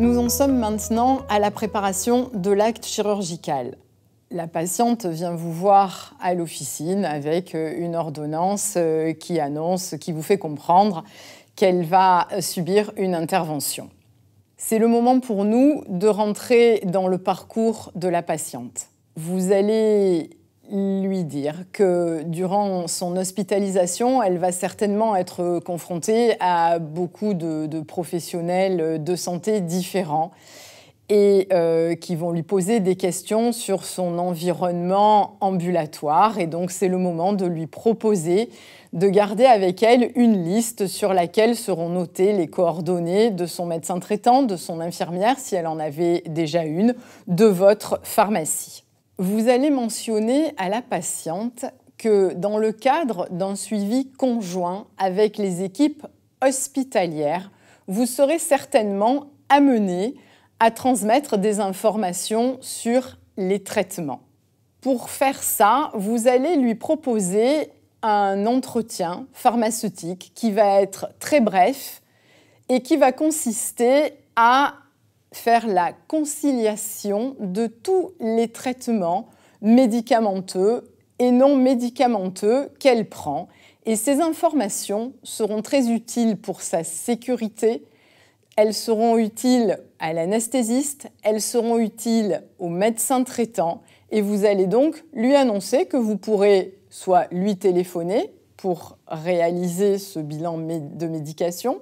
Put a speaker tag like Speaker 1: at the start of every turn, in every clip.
Speaker 1: Nous en sommes maintenant à la préparation de l'acte chirurgical. La patiente vient vous voir à l'officine avec une ordonnance qui vous fait comprendre qu'elle va subir une intervention. C'est le moment pour nous de rentrer dans le parcours de la patiente. Vous allez lui dire que durant son hospitalisation, elle va certainement être confrontée à beaucoup de professionnels de santé différents et qui vont lui poser des questions sur son environnement ambulatoire. Et donc, c'est le moment de lui proposer de garder avec elle une liste sur laquelle seront notées les coordonnées de son médecin traitant, de son infirmière, si elle en avait déjà une, de votre pharmacie. Vous allez mentionner à la patiente que dans le cadre d'un suivi conjoint avec les équipes hospitalières, vous serez certainement amené à transmettre des informations sur les traitements. Pour faire ça, vous allez lui proposer un entretien pharmaceutique qui va être très bref et qui va consister à faire la conciliation de tous les traitements médicamenteux et non médicamenteux qu'elle prend. Et ces informations seront très utiles pour sa sécurité. Elles seront utiles à l'anesthésiste, elles seront utiles au médecin traitant et vous allez donc lui annoncer que vous pourrez soit lui téléphoner pour réaliser ce bilan de médication,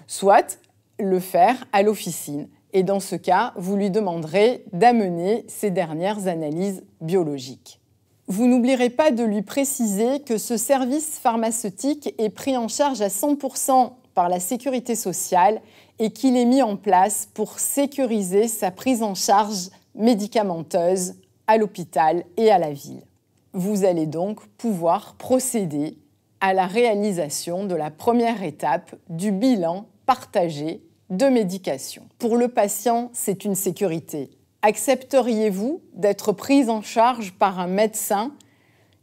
Speaker 1: soit le faire à l'officine. Et dans ce cas, vous lui demanderez d'amener ses dernières analyses biologiques. Vous n'oublierez pas de lui préciser que ce service pharmaceutique est pris en charge à 100% par la sécurité sociale et qu'il est mis en place pour sécuriser sa prise en charge médicamenteuse à l'hôpital et à la ville. Vous allez donc pouvoir procéder à la réalisation de la première étape du bilan partagé de médication. Pour le patient, c'est une sécurité. Accepteriez-vous d'être prise en charge par un médecin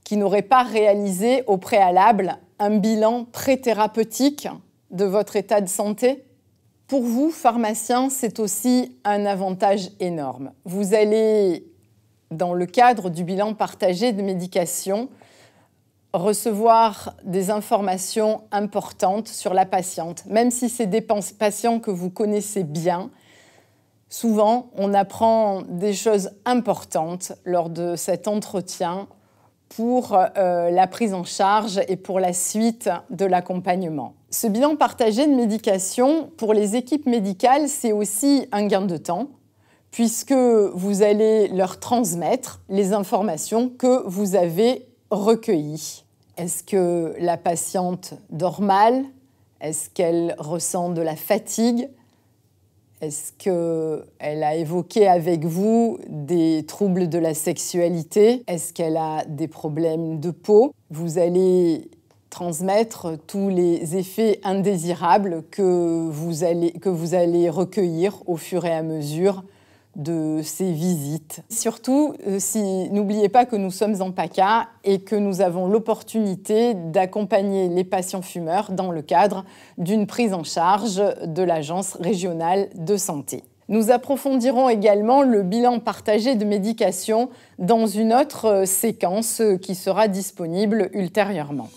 Speaker 1: qui n'aurait pas réalisé au préalable un bilan pré-thérapeutique de votre état de santé? Pour vous, pharmacien, c'est aussi un avantage énorme. Vous allez, dans le cadre du bilan partagé de médication, recevoir des informations importantes sur la patiente. Même si c'est des patients que vous connaissez bien, souvent on apprend des choses importantes lors de cet entretien pour la prise en charge et pour la suite de l'accompagnement. Ce bilan partagé de médication, pour les équipes médicales, c'est aussi un gain de temps, puisque vous allez leur transmettre les informations que vous avez recueillies. Est-ce que la patiente dort mal? Est-ce qu'elle ressent de la fatigue? Est-ce qu'elle a évoqué avec vous des troubles de la sexualité? Est-ce qu'elle a des problèmes de peau? Vous allez transmettre tous les effets indésirables que vous allez recueillir au fur et à mesure de ces visites. Surtout, n'oubliez pas que nous sommes en PACA et que nous avons l'opportunité d'accompagner les patients fumeurs dans le cadre d'une prise en charge de l'Agence régionale de santé. Nous approfondirons également le bilan partagé de médication dans une autre séquence qui sera disponible ultérieurement.